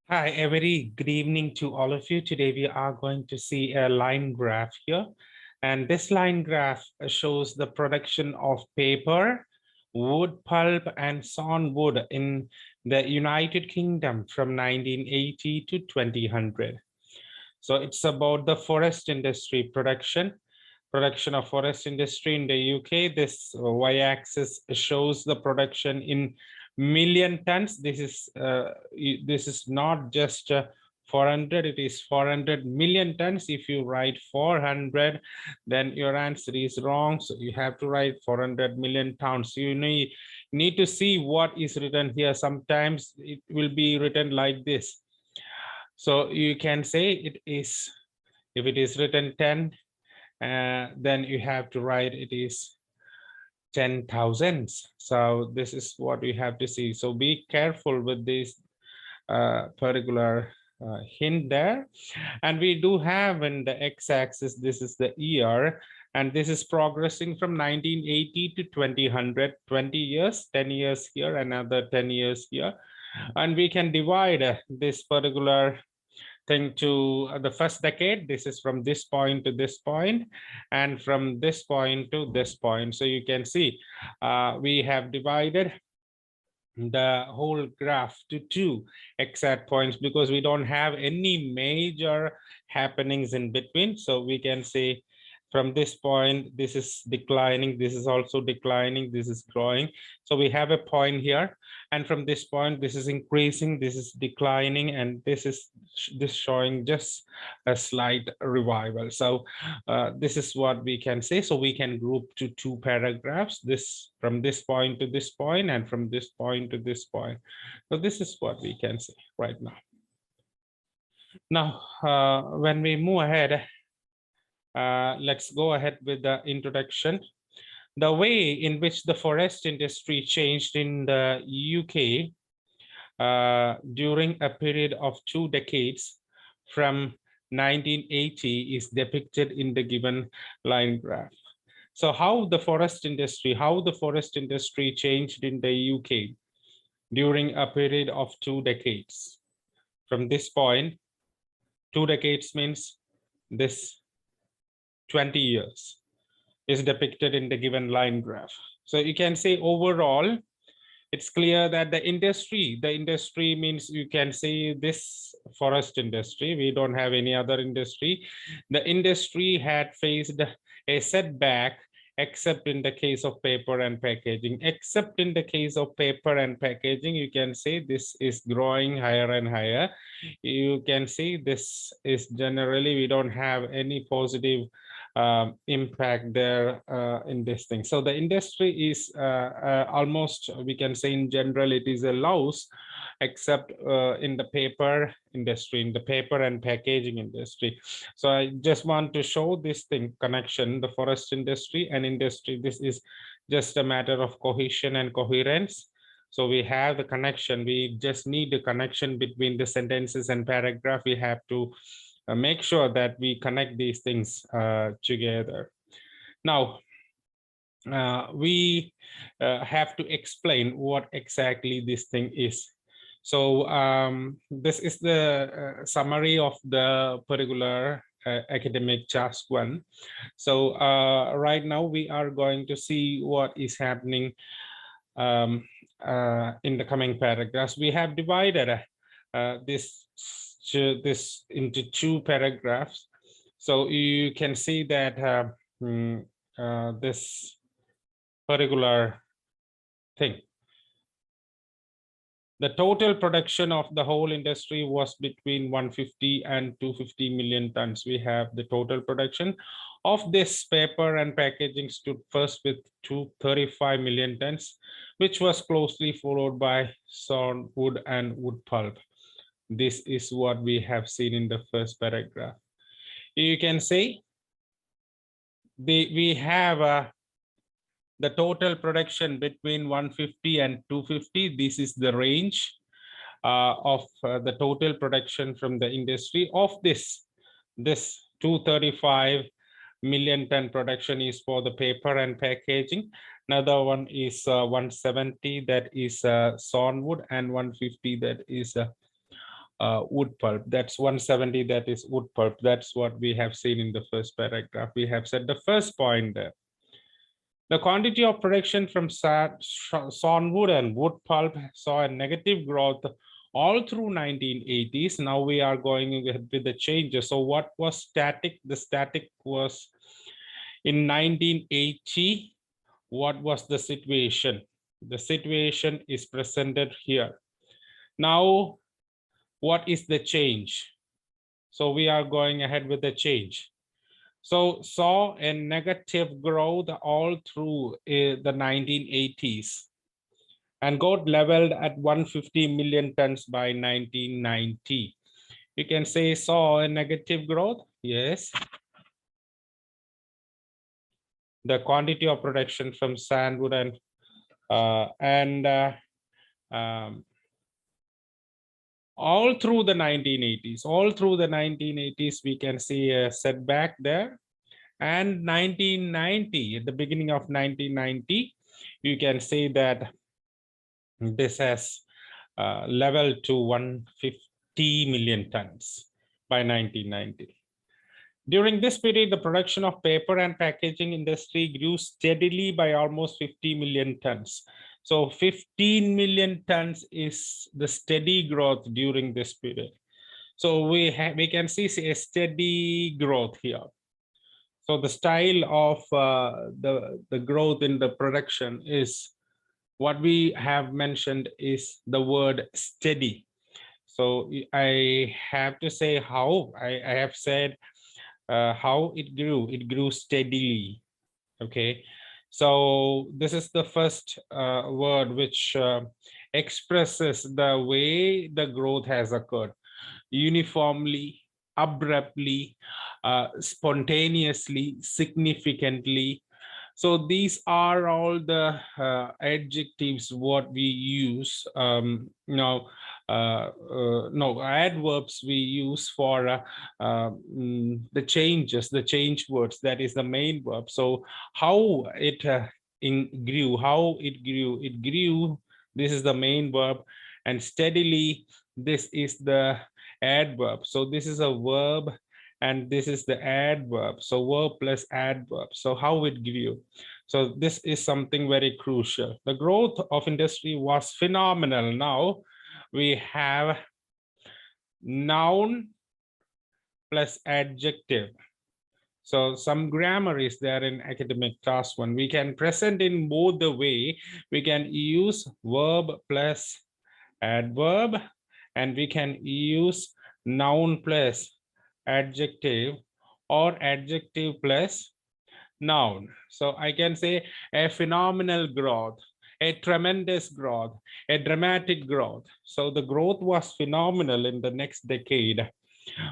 Hi, a very good evening to all of you. Today we are going to see a line graph here. And this line graph shows the production of paper, wood pulp, and sawn wood in the United Kingdom from 1980 to 2000. So it's about the forest industry production of forest industry in the UK. This y-axis shows the production in million tons. This is not just 400, it is 400 million tons. If you write 400, then your answer is wrong. So you have to write 400 million tons. You need to see what is written here. Sometimes it will be written like this. So you can say it is, if it is written 10, then you have to write it is 10,000. So this is what we have to see. So be careful with this particular hint there. And we do have in the x-axis, this is the year, and this is progressing from 1980 to 2000, 20 years, 10 years here, another 10 years here. And we can divide this particular thing to the first decade. This is from this point to this point, and from this point to this point. So you can see we have divided the whole graph to two exact points because we don't have any major happenings in between. So we can say from this point, this is declining, this is also declining, this is growing. So we have a point here, and from this point, this is increasing, this is declining, and this showing just a slight revival. So this is what we can say. So we can group to two paragraphs, this from this point to this point, and from this point to this point. So this is what we can say right now. Now, when we move ahead, let's go ahead with the introduction. The way in which the forest industry changed in the UK during a period of 2 decades from 1980 is depicted in the given line graph. So how the forest industry changed in the UK during a period of 2 decades. From this point, 2 decades means this 20 years is depicted in the given line graph. So you can say overall, it's clear that the industry means you can say this forest industry, we don't have any other industry. The industry had faced a setback except in the case of paper and packaging. Except in the case of paper and packaging, you can say this is growing higher and higher. You can see this is generally, we don't have any positive impact there in this thing. So the industry is almost, we can say in general, it is a loss, except in the paper industry, in the paper and packaging industry. So I just want to show this thing connection, the forest industry and industry. This is just a matter of cohesion and coherence. So we have the connection. We just need the connection between the sentences and paragraph. We have to make sure that we connect these things together. Now, we have to explain what exactly this thing is. So this is the summary of the particular academic task 1. So right now we are going to see what is happening in the coming paragraphs. We have divided this into 2 paragraphs. So you can see that this particular thing, the total production of the whole industry was between 150 and 250 million tons. We have the total production of this paper and packaging stood first with 235 million tons, which was closely followed by sawn wood and wood pulp. This is what we have seen in the first paragraph. You can say we have the total production between 150 and 250. This is the range of the total production from the industry of this 235 million ton production is for the paper and packaging. Another one is 170, that is sawn wood, and 150, that is wood pulp. That's 170, that is wood pulp. That's what we have seen in the first paragraph. We have said the first point there. The quantity of production from sawnwood and wood pulp saw a negative growth all through 1980s. Now we are going with the changes. So what was static? The static was in 1980. What was the situation? The situation is presented here. Now, what is the change? So we are going ahead with the change. So saw a negative growth all through the 1980s and got leveled at 150 million tons by 1990. You can say saw a negative growth. Yes. The quantity of production from sandwood and all through the 1980s, we can see a setback there. And 1990, at the beginning of 1990, you can see that this has leveled to 150 million tons by 1990. During this period, the production of paper and packaging industry grew steadily by almost 50 million tons. So 15 million tons is the steady growth during this period. So we can see a steady growth here. So the style of the growth in the production is what we have mentioned is the word steady. So I have to say how I have said how it grew steadily. Okay, so this is the first word which expresses the way the growth has occurred: uniformly, abruptly, spontaneously, significantly. So these are all the adjectives what we use. No, adverbs we use for the changes, the change words. That is the main verb. So how it grew, it grew. This is the main verb, and steadily. This is the adverb. So this is a verb and this is the adverb. So verb plus adverb. So how it grew. So this is something very crucial. The growth of industry was phenomenal. Now we have noun plus adjective. So some grammar is there in academic task 1. We can present in both the way. We can use verb plus adverb, and we can use noun plus adjective or adjective plus noun. So I can say a phenomenal growth, a tremendous growth, a dramatic growth. So the growth was phenomenal in the next decade,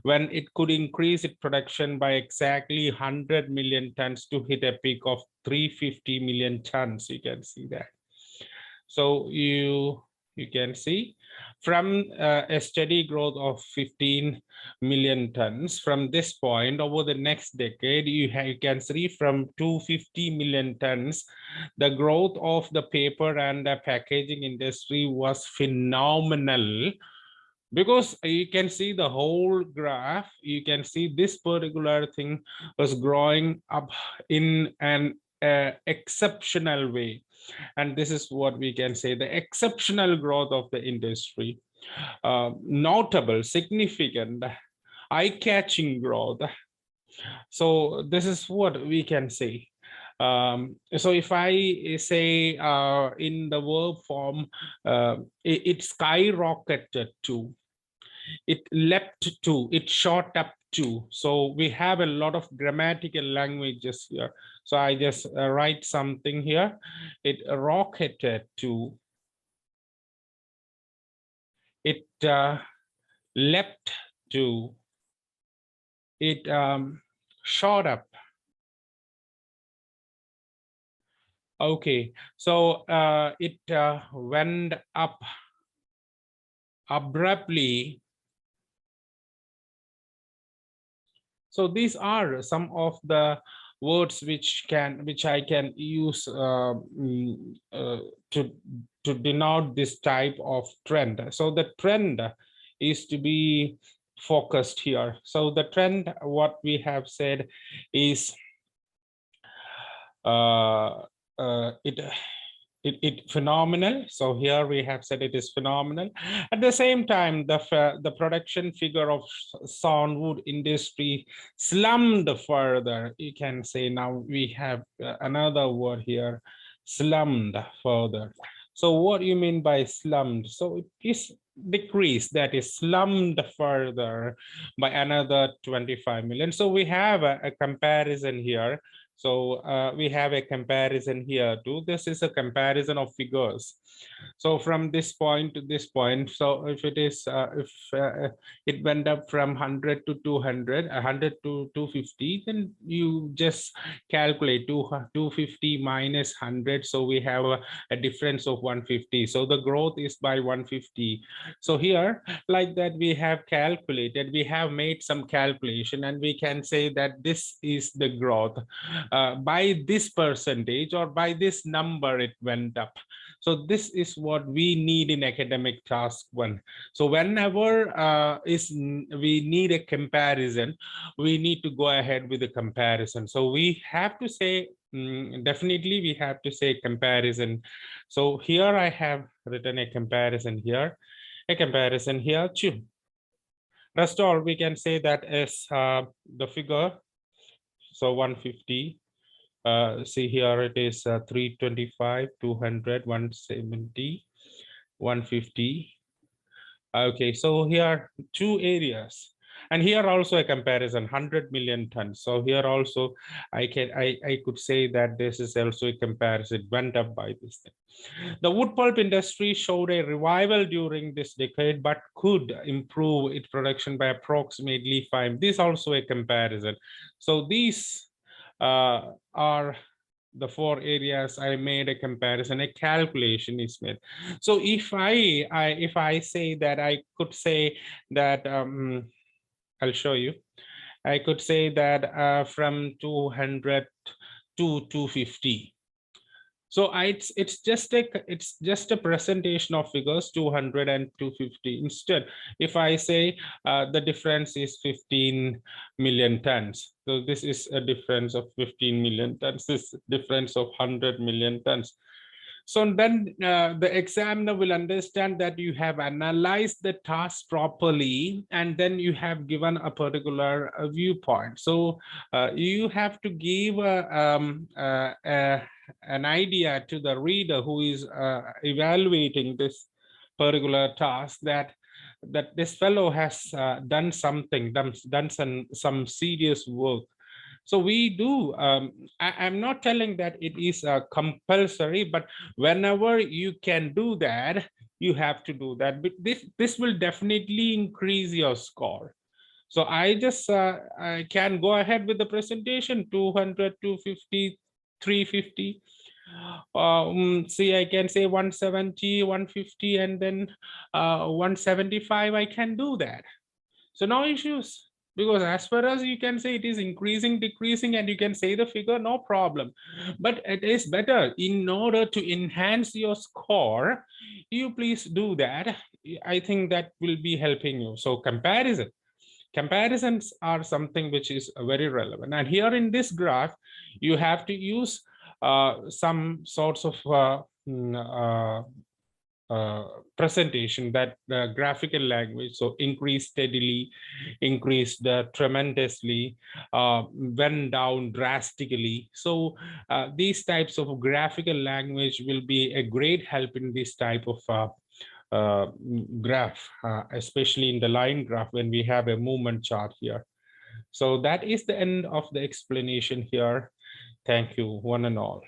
when it could increase its production by exactly 100 million tons to hit a peak of 350 million tons. You can see that. So you can see from a steady growth of 15 million tons from this point over the next decade, you can see from 250 million tons, the growth of the paper and the packaging industry was phenomenal. Because you can see the whole graph, you can see this particular thing was growing up in an exceptional way. And this is what we can say, the exceptional growth of the industry, notable, significant, eye-catching growth. So this is what we can say. So if I say in the verb form, it skyrocketed to, it leapt to, it shot up to. So we have a lot of grammatical languages here. So I just write something here. It rocketed to, it leapt to, it shot up. Okay, so it went up abruptly. So these are some of the words which I can use to denote this type of trend. So the trend is to be focused here. So the trend, what we have said is uh, it phenomenal. So here we have said it is phenomenal. At the same time, the production figure of soundwood industry slummed further. You can say now we have another word here, slummed further. So what do you mean by slummed? So it is decreased, that is slummed further by another 25 million. So we have a comparison here. So we have a comparison here too. This is a comparison of figures. So from this point to this point, so if it is, if it went up from 100 to 200, 100 to 250, then you just calculate 250 minus 100. So we have a difference of 150. So the growth is by 150. So here, like that, we have calculated, we have made some calculation, and we can say that this is the growth. By this percentage or by this number it went up. So this is what we need in academic task 1. So whenever we need a comparison, we need to go ahead with the comparison. So we have to say, definitely we have to say comparison. So here I have written a comparison here, a comparison here too. Rest all we can say that is the figure. So 150. See here it is 325, 200, 170, 150. Okay, so here 2 areas, and here also a comparison, 100 million tons. So here also I could say that this is also a comparison, went up by this thing. The wood pulp industry showed a revival during this decade, but could improve its production by approximately 5. This is also a comparison. So these are the 4 areas I made a comparison, a calculation is made. So if I say that, I could say that I'll show you. I could say that from 200 to 250. So it's just a presentation of figures 200 and 250. Instead, if I say the difference is 15 million tons, so this is a difference of 15 million tons, this difference of 100 million tons. So then the examiner will understand that you have analyzed the task properly, and then you have given a particular viewpoint. So you have to give an idea to the reader who is evaluating this particular task, that this fellow has done something, done some serious work. So we do, I'm not telling that it is compulsory, but whenever you can do that, you have to do that. But this will definitely increase your score. So I can go ahead with the presentation, 200, 250, 350. See, I can say 170, 150, and then 175, I can do that. So no issues, because as far as you can say it is increasing, decreasing, and you can say the figure, no problem. But it is better, in order to enhance your score, you please do that. I think that will be helping you. So comparisons are something which is very relevant. And here in this graph, you have to use some sorts of presentation, that graphical language. So increase steadily, increased tremendously, went down drastically. So these types of graphical language will be a great help in this type of graph, especially in the line graph when we have a movement chart here. So that is the end of the explanation here. Thank you, one and all.